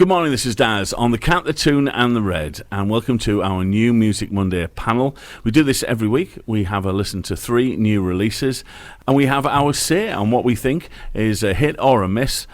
Good morning, this is Daz on the Cat, the Tune and the Red, and welcome to our new Music Monday panel. We do this every week. We have a listen to 3 new releases, and we have our say on what we think is a hit or a miss.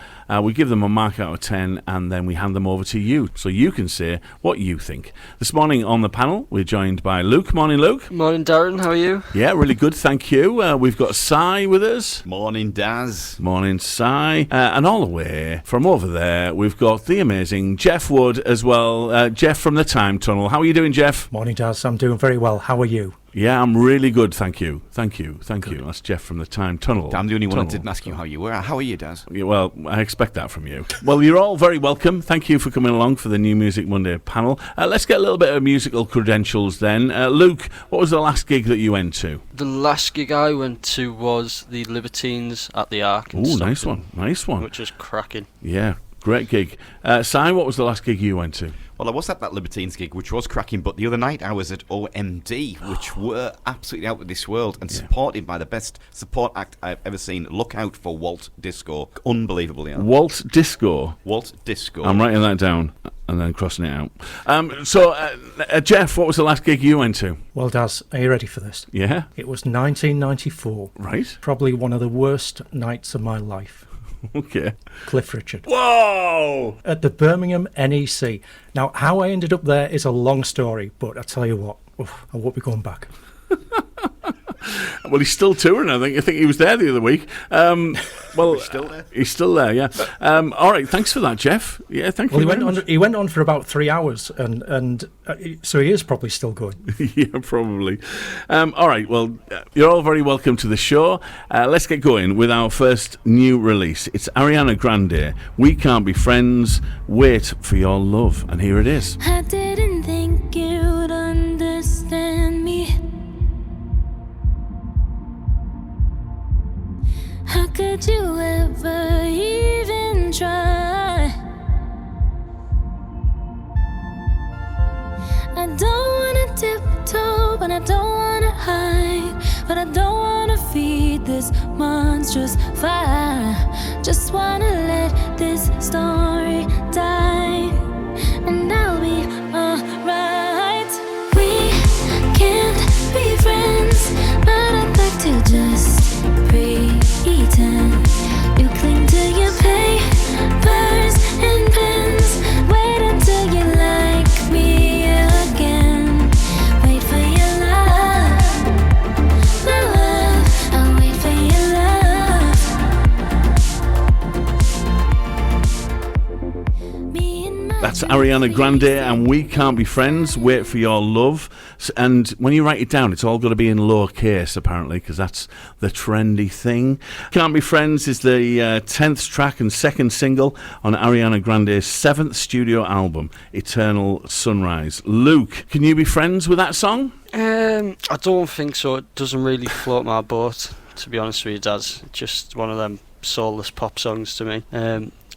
We give them a mark out of 10, and then we hand them over to you, so you can say what you think. This morning on the panel, we're joined by Luke. Morning, Luke. Morning, Darren. How are you? Yeah, really good, thank you. We've got Si with us. Morning, Daz. Morning, Si. And all the way from over there, we've got the amazing Geoff Wood as well. Geoff from the Time Tunnel. How are you doing, Geoff? Morning, Daz. I'm doing very well. How are you? Yeah, I'm really good, thank you. Thank you. That's Geoff from the Time Tunnel. I'm the only one that didn't ask you how you were. How are you, Daz? Yeah, well, I expect that from you. Well, you're all very welcome. Thank you for coming along for the new Music Monday panel. Let's get a little bit of musical credentials then. Luke, what was the last gig that you went to? The last gig I went to was the Libertines at the Ark. Oh, nice one. Which was cracking. Yeah, great gig. Si, what was the last gig you went to? Well, I was at that Libertines gig, which was cracking, but the other night I was at OMD, which were absolutely out of this world and supported by the best support act I've ever seen. Look out for Walt Disco. Unbelievable, yeah. Walt Disco? Walt Disco. I'm writing that down and then crossing it out. So, Geoff, what was the last gig you went to? Well, Daz, are you ready for this? Yeah? It was 1994. Right. Probably one of the worst nights of my life. Okay. Cliff Richard. Whoa! At the Birmingham NEC. Now, how I ended up there is a long story, but I tell you what, I won't be going back. Well, he's still touring, I think. I think he was there the other week. Well, he's still there. He's still there, yeah. All right, thanks for that, Geoff. Yeah, thank you. He went on for about 3 hours, and so he is probably still going. Yeah, probably. All right, well, you're all very welcome to the show. Let's get going with our first new release. It's Ariana Grande. We Can't Be Friends. Wait for Your Love. And here it is. I didn't think you'd understand me. How could you ever even try? I don't wanna tiptoe, but I don't wanna hide. But I don't wanna feed this monstrous fire. Just wanna let this story die, and I'll be alright. We can't be friends, but I'd like to just pretend. You cling to your papers and pens. Wait until you like me again. Wait for your love, my love. I'll wait for your love. Me and my That's Ariana Grande and We Can't Be Friends. Wait for Your Love. And when you write it down, it's all got to be in lowercase, apparently, because that's the trendy thing. Can't Be Friends is the 10th track and second single on Ariana Grande's 7th studio album, Eternal Sunrise. Luke, can you be friends with that song? I don't think so. It doesn't really float my boat, to be honest with you, Daz. It's just one of them soulless pop songs to me.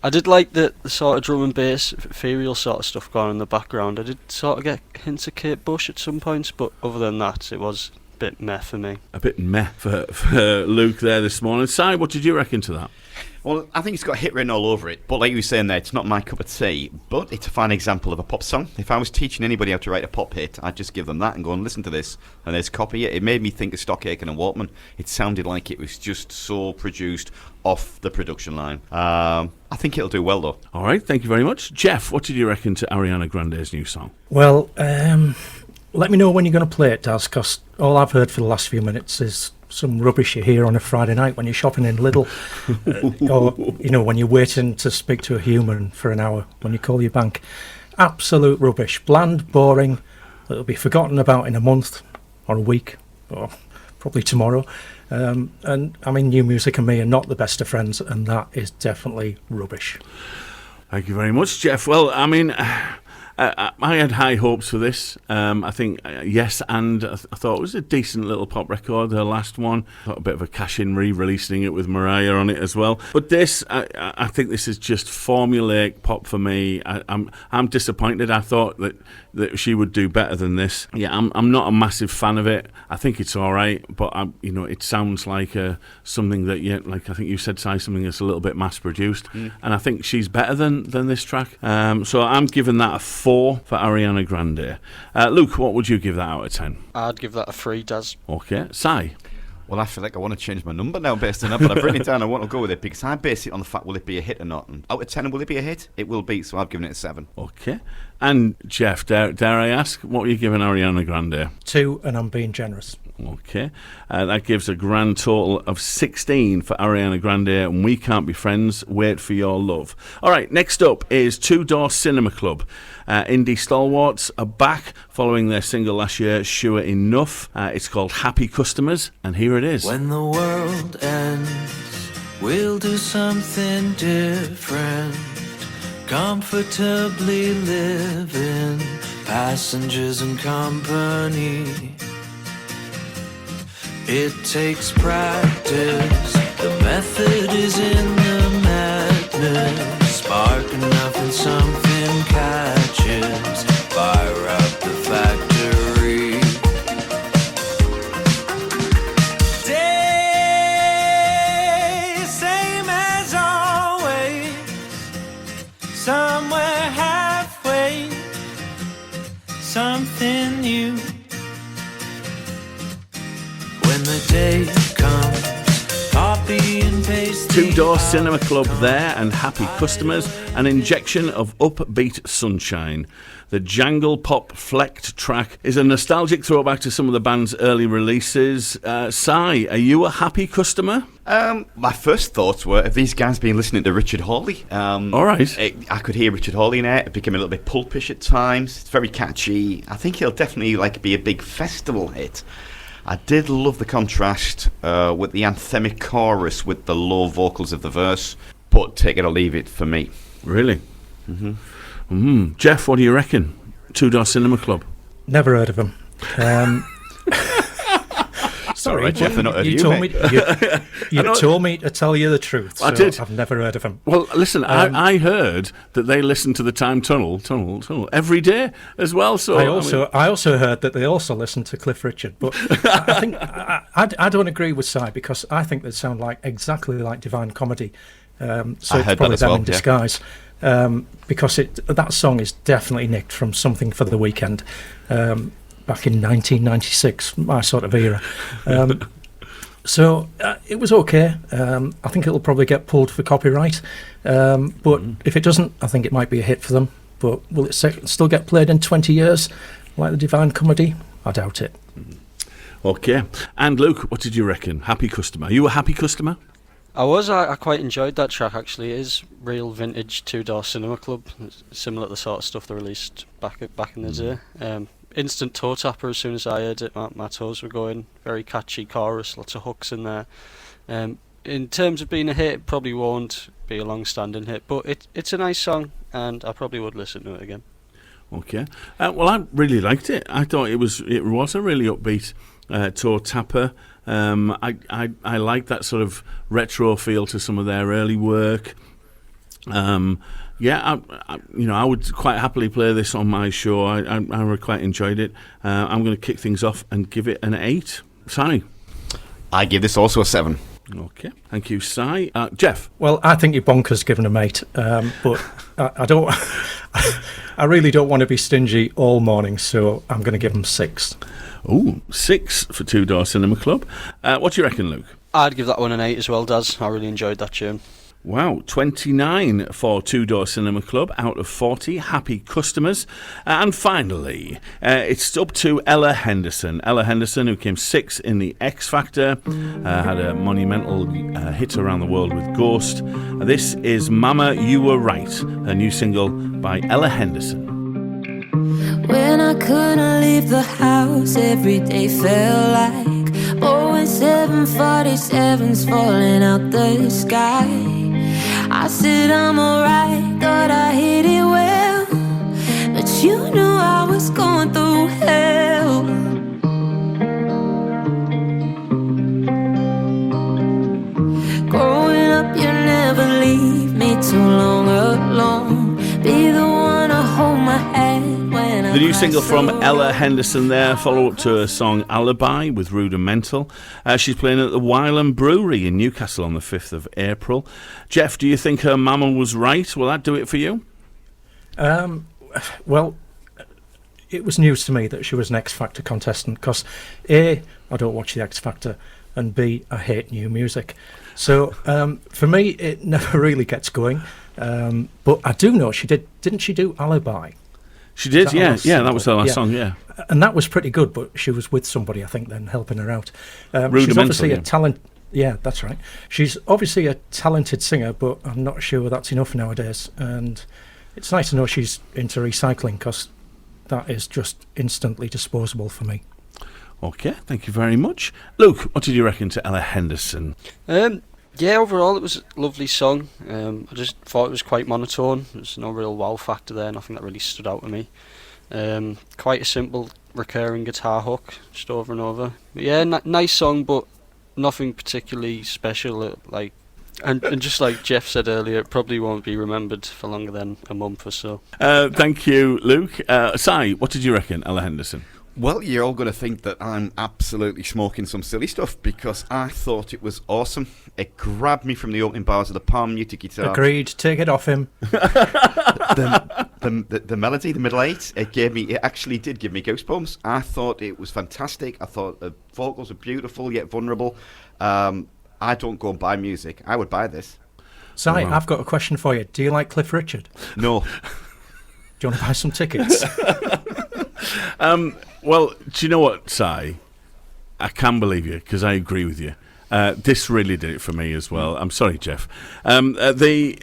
I did like the sort of drum and bass, ethereal sort of stuff going on in the background. I did sort of get hints of Kate Bush at some points, but other than that, it was a bit meh for me. A bit meh for Luke there this morning. Si, what did you reckon to that? Well, I think it's got hit written all over it. But like you were saying there, it's not my cup of tea. But it's a fine example of a pop song. If I was teaching anybody how to write a pop hit, I'd just give them that and go and listen to this. And there's copy it. It made me think of Stock Aitken and Walkman. It sounded like it was just so produced off the production line. I think it'll do well, though. All right, thank you very much. Geoff, what did you reckon to Ariana Grande's new song? Well, let me know when you're going to play it, Daz, because all I've heard for the last few minutes is some rubbish you hear on a Friday night when you're shopping in Lidl, or when you're waiting to speak to a human for an hour when you call your bank. Absolute rubbish, bland, boring. It'll be forgotten about in a month or a week or probably tomorrow. And I mean, new music and me are not the best of friends, and that is definitely rubbish. Thank you very much, Geoff. Well, I mean, I had high hopes for this. I think, yes, and I thought it was a decent little pop record, her last one. Got a bit of a cash-in re-releasing it with Mariah on it as well. But this, I think this is just formulaic pop for me. I'm disappointed. I thought that she would do better than this. Yeah, I'm not a massive fan of it. I think it's all right, but it sounds like something that, like I think you said, Si, something that's a little bit mass-produced. And I think she's better than this track. So I'm giving that a 4 for Ariana Grande. Luke, what would you give that out of 10? I'd give that a 3, Daz. Okay. Si? Well, I feel like I want to change my number now based on that, but I've written it down. I want to go with it because I base it on the fact, will it be a hit or not? And out of 10, will it be a hit? It will be, so I've given it a 7. Okay. And Geoff, dare I ask, what were you giving Ariana Grande? 2, and I'm being generous. Okay. That gives a grand total of 16 for Ariana Grande and We Can't Be Friends, Wait for Your Love. All right, next up is Two Door Cinema Club. Indie stalwarts are back following their single last year, Sure Enough. It's called Happy Customers, and here it is. When the world ends, we'll do something different. Comfortably living, passengers and company. It takes practice, the method is in the madness. Spark enough and something catches, fire up the factory. Day, same as always, somewhere halfway, something new. When the day comes, copy and paste. Two Door Cinema Club there, and Happy Customers, an injection of upbeat sunshine. The jangle pop flecked track is a nostalgic throwback to some of the band's early releases. Si, are you a happy customer? My first thoughts were, have these guys been listening to Richard Hawley? All right. I could hear Richard Hawley in it. It became a little bit pulpish at times. It's very catchy. I think it'll definitely be a big festival hit. I did love the contrast with the anthemic chorus with the low vocals of the verse, but take it or leave it for me. Really? Geoff, what do you reckon? Two Door Cinema Club? Never heard of them. Sorry, right, Geoff, they're not heard of you you, told mate. me you told me to tell you the truth. So I did. I've never heard of them. Well, listen, I heard that they listen to the Time Tunnel every day as well. So I also heard that they also listen to Cliff Richard, but I think I don't agree with Si because I think they sound exactly like Divine Comedy. So I it's heard probably that as them well, in yeah. disguise. Because that song is definitely nicked from Something for the Weekend back in 1996, my sort of era. So it was okay. I think it'll probably get pulled for copyright, but if it doesn't, I think it might be a hit for them. But will it still get played in 20 years like the Divine Comedy? I doubt it. Okay. And Luke, what did you reckon? Happy customer? Are you a happy customer? I quite enjoyed that track actually. It is real vintage Two Door Cinema Club. It's similar to the sort of stuff they released back in the day. Instant toe tapper as soon as I heard it. My toes were going. Very catchy chorus, lots of hooks in there. In terms of being a hit, it probably won't be a long-standing hit, but it's a nice song, and I probably would listen to it again. Okay. Well, I really liked it. I thought it was a really upbeat toe tapper. I like that sort of retro feel to some of their early work. I would quite happily play this on my show. I quite enjoyed it. I'm going to kick things off and give it an 8. Si? I give this also a 7. Okay, thank you, Si. Geoff? Well, I think you're bonkers giving them 8, but I don't. I really don't want to be stingy all morning, so I'm going to give them 6. Ooh, 6 for Two Door Cinema Club. What do you reckon, Luke? I'd give that one an 8 as well, Daz. I really enjoyed that tune. Wow, 29 for Two Door Cinema Club out of 40. Happy customers. And finally, it's up to Ella Henderson. Ella Henderson, who came 6th in the X Factor, had a monumental hit around the world with Ghost. This is Mama, You Were Right, a new single by Ella Henderson. When I couldn't leave the house, every day felt like Boeing 747s falling out the sky. I said I'm alright, thought I hit it well, but you The new single from Ella Henderson there, follow-up to her song Alibi with Rudimental. She's playing at the Wylam Brewery in Newcastle on the 5th of April. Geoff, do you think her mama was right? Will that do it for you? Well, it was news to me that she was an X Factor contestant because A, I don't watch the X Factor, and B, I hate new music. So for me, it never really gets going. But I do know she didn't she do Alibi? She did, yeah. That was her last song, yeah. And that was pretty good, but she was with somebody, I think, then helping her out. Rudimental, she's obviously yeah. a talent. Yeah, that's right. She's obviously a talented singer, but I'm not sure that's enough nowadays. And it's nice to know she's into recycling because that is just instantly disposable for me. Okay, thank you very much. Luke, what did you reckon to Ella Henderson? Yeah, overall it was a lovely song. I just thought it was quite monotone. There's no real wow factor there, nothing that really stood out to me. Quite a simple recurring guitar hook, just over and over. But yeah, nice song, but nothing particularly special. And just like Geoff said earlier, it probably won't be remembered for longer than a month or so. Thank you, Luke. Si, what did you reckon, Ella Henderson? Well, you're all going to think that I'm absolutely smoking some silly stuff because I thought it was awesome. It grabbed me from the opening bars of the palm muted guitar. Agreed. Take it off him. The melody, the middle eight, it actually did give me goosebumps. I thought it was fantastic. I thought the vocals were beautiful yet vulnerable. I don't go and buy music. I would buy this. Si, I've got a question for you. Do you like Cliff Richard? No. Do you want to buy some tickets? Well, do you know what, Si? I can believe you because I agree with you. This really did it for me as well. I'm sorry, Geoff. One of the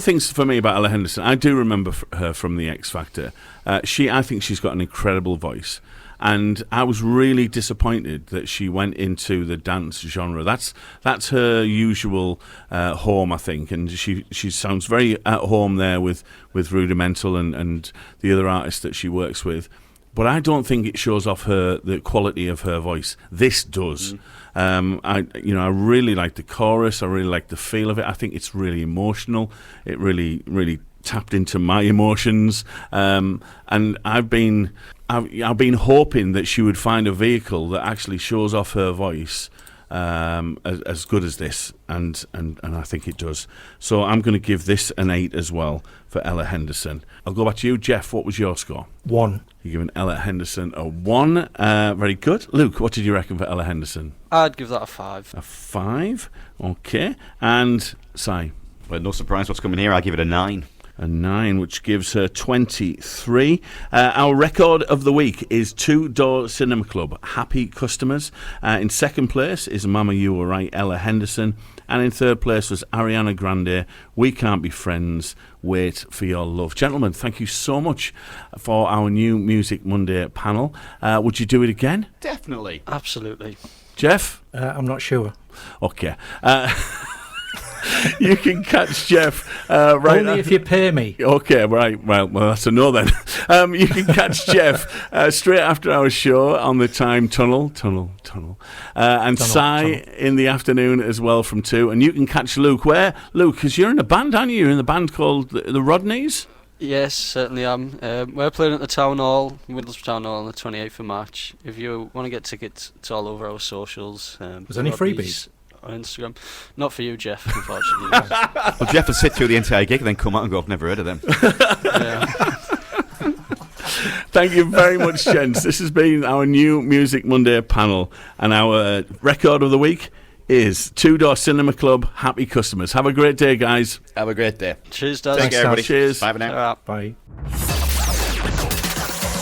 things for me about Ella Henderson, I do remember her from the X Factor. I think she's got an incredible voice. And I was really disappointed that she went into the dance genre. That's her usual home, I think, and she sounds very at home there with Rudimental and the other artists that she works with. But I don't think it shows off the quality of her voice. This does. I really like the chorus. I really like the feel of it. I think it's really emotional. It really, really tapped into my emotions. And I've been hoping that she would find a vehicle that actually shows off her voice as good as this, and I think it does. So I'm going to give this an 8 as well for Ella Henderson. I'll go back to you, Geoff. What was your score? 1. You're giving Ella Henderson a 1. Very good. Luke, what did you reckon for Ella Henderson? I'd give that a 5. A 5. Okay. And Si? Well, no surprise what's coming here. I'll give it a 9. A 9, which gives her 23. Our record of the week is Two Door Cinema Club, Happy Customers. In second place is Mama You Were Right, Ella Henderson. And in third place was Ariana Grande, We Can't Be Friends, Wait for Your Love. Gentlemen, thank you so much for our new Music Monday panel. Would you do it again? Definitely. Absolutely. Geoff? I'm not sure. Okay. You can catch Geoff right Only if you pay me. Okay, right. Well, that's a no then. You can catch Geoff straight after our show on the Time Tunnel. And Si in the afternoon as well from 2. And you can catch Luke where? Luke, because you're in a band, aren't you? You're in the band called the Rodneys? Yes, certainly am. We're playing at the Town Hall, Middlesbrough Town Hall on the 28th of March. If you want to get tickets, it's all over our socials. There's any freebies? On Instagram. Not for you, Geoff, unfortunately. Well, Geoff will sit through the entire gig and then come out and go, I've never heard of them. Yeah. Thank you very much, gents. This has been our new Music Monday panel, and our record of the week is Two Door Cinema Club, Happy Customers. Have a great day, guys. Have a great day. Cheers, Daz. Take care, everybody. Cheers. Bye for now. Bye.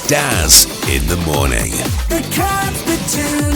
Daz in the morning. The Captain